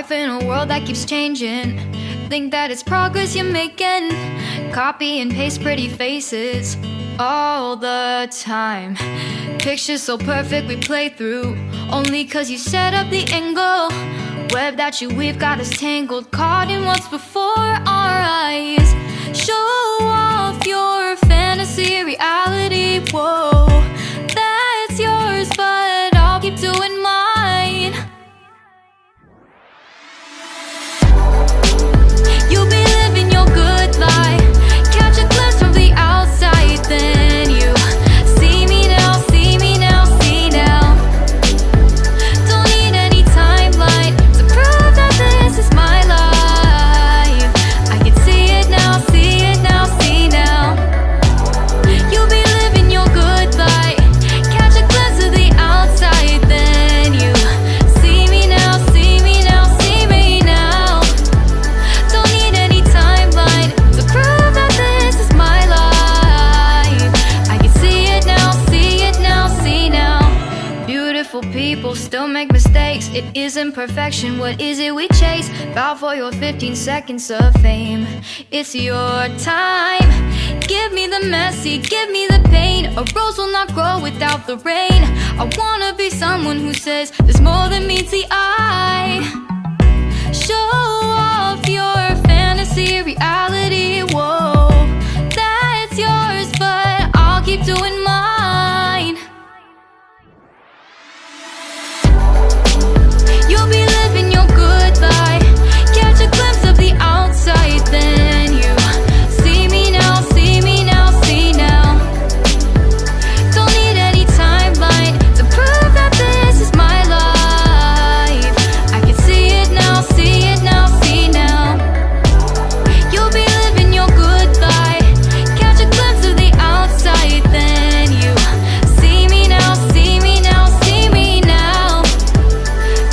life in a world that keeps changing. Think that it's progress you're making. Copy and paste pretty faces all the time. Pictures so perfect we play through, only cause you set up the angle. Web that you weave got us tangled, caught in what's before our eyes. Show off your fantasy reality, whoa, that's yours, but I'll keep doing mine. You'll be living your good life, catch a glimpse from the outside, then you see me now, see me now, see now. Don't need any timeline to prove that this is my life. I can see it now, see it now, see now. You'll be living your good life, catch a glimpse of the outside, then you see me now, see me now, see me now. Don't need any timeline to prove that this is my life. I can see it now, see it now, see now. Beautiful people still make mistakes. It isn't perfection, what is it we chase? Bow for your 15 seconds of fame. It's your time. Give me the messy, give me the pain. A rose will not grow without the rain. I wanna be someone who says there's more than meets the eye. Show off your fantasy reality, whoa, that's yours, but I'll keep doing mine. You'll be living your good life, catch a glimpse of the outside, then you see me now, see me now, see now. Don't need any timeline to prove that this is my life. I can see it now, see it now, see now. You'll be living your good life, catch a glimpse of the outside, then you see me now, see me now, see me now.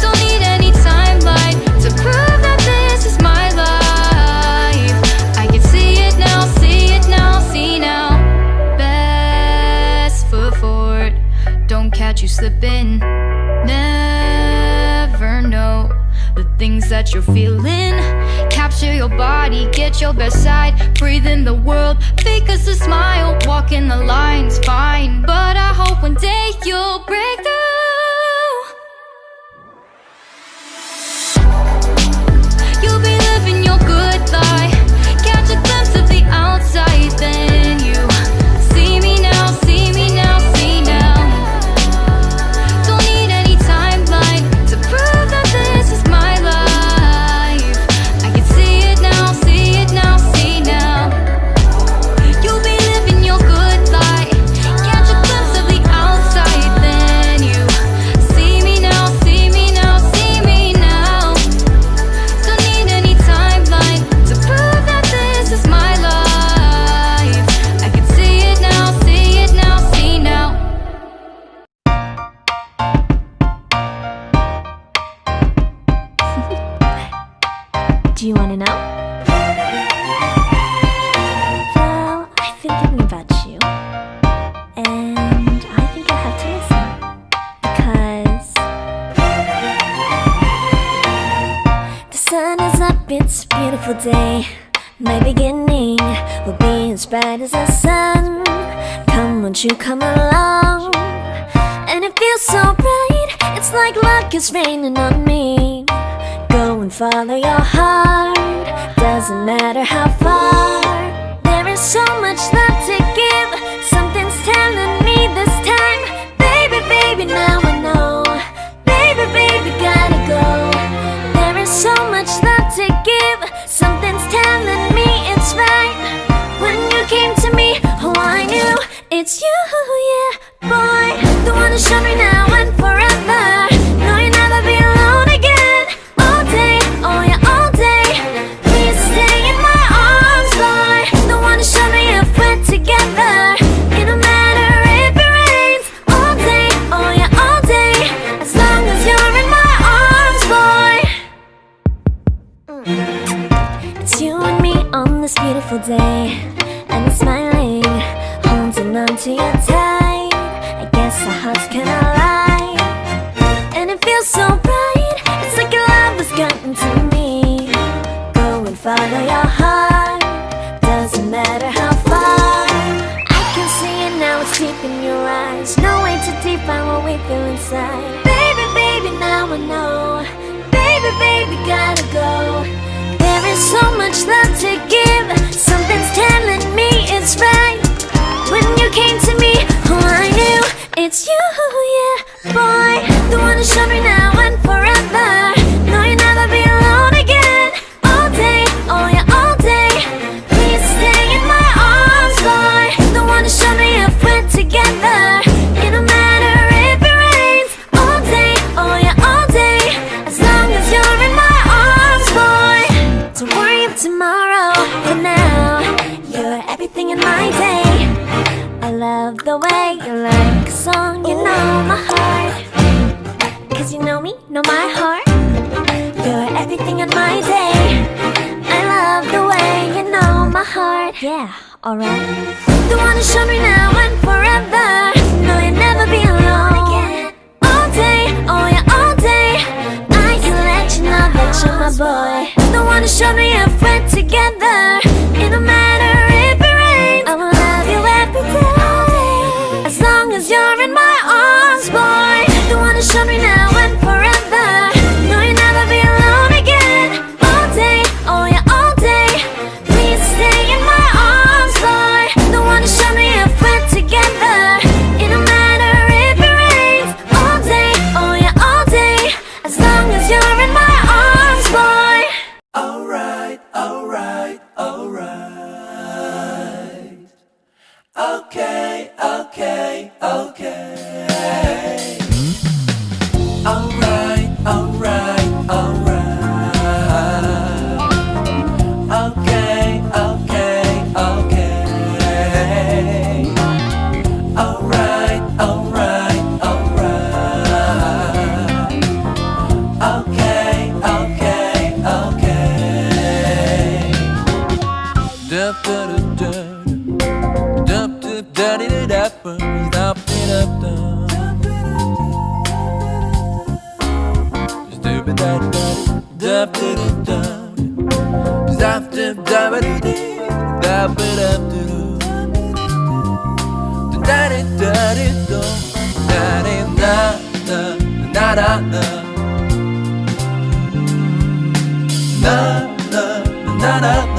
Don't need any timeline to prove that this is my life. I can see it now, see it now, see now. Best foot forward, don't catch you slipping. Never know the things that you're feeling. Capture your body, get your best side. Breathe in the world, fake us a smile. Walking the lines, fine, but I hope one day you'll break through. You'll be living your good life, catch a glimpse of the outside, then you see me now, see me now, see now. Don't need any timeline to prove that this is my life. I can see it now, see it now, see now. You'll be living your good life, catch a glimpse of the outside, then you see me now, see me now, see me now. Don't need any timeline to prove that this is my life. I can see it now, see it now, see now. Do you want to know? Well, I've been thinking about you, and I think I'll have to listen, because the sun is up, it's a beautiful day. My beginning will be as bright as the sun. Come, won't you come along? And it feels so bright, it's like luck is raining on me. Go and follow your heart, doesn't matter how far. There is so much love to give, something's telling me this time. Baby, baby, now I know. Baby, baby, gotta go. There is so much love to give, something's telling me it's right. When you came to me, oh, I knew it's you, yeah, boy. The one to show me now and forever. No, you'll never be alone again. All day, oh yeah, all day. Please stay in my arms, boy. The one to show me if we're together. It don't matter if it rains. All day, oh yeah, all day. As long as you're in my arms, boy. It's you and me on this beautiful day, and I'm smiling, holding on to you tight. I guess our hearts can align, and it feels so bright. It's like your love has gotten to follow your heart. Doesn't matter how far. I can see it now, it's deep in your eyes. No way to define what we feel inside. Baby, baby, now I know. Baby, baby, gotta go. There is so much love to give. Something's telling me it's right. When you came to me, oh, I knew it's you, yeah, boy. The one who showed me now and forever. No, you'll never be alone again. All day, oh yeah, all day. Please stay in my arms, boy. The one who showed me if we're together. It don't matter if it rains. All day, oh yeah, all day. As long as you're in my arms, boy. Don't worry of tomorrow. For now, you're everything in my day. I love the way you like a song, you know my heart. Cause you know me, know my heart. You're everything in my day. I love the way you know my heart. Yeah, alright. The one who showed me now and forever. No, you'll never be alone again. All day, oh yeah, all day. I can let you know that you're my boy. The one who showed me if we're together. It don't matter if it rains. I will love you every day. As long as you're in my arms, boy. The one who showed me now and forever. No, you'll never be alone again. All day, oh yeah, all day. Please stay in my arms, boy. The one who showed me if we're together. It don't matter if it rains. All day, oh yeah, all day. As long as you're in my arms, boy. Alright, alright, alright. Okay, okay, okay. Alright, alright, alright. Okay, okay, okay. Alright, alright, alright. Okay, okay, okay. Dup, dup, dup, dup, dup, da, di, da, da, dup, di, dup, dup. Dup, da, da, dup, di, dup, dup. Dup, dup, da, ba, di, di, dup, dup, dup. Da, di, da, di, do. Da, di, na, na, na, na, na. Na, na, na, na, na.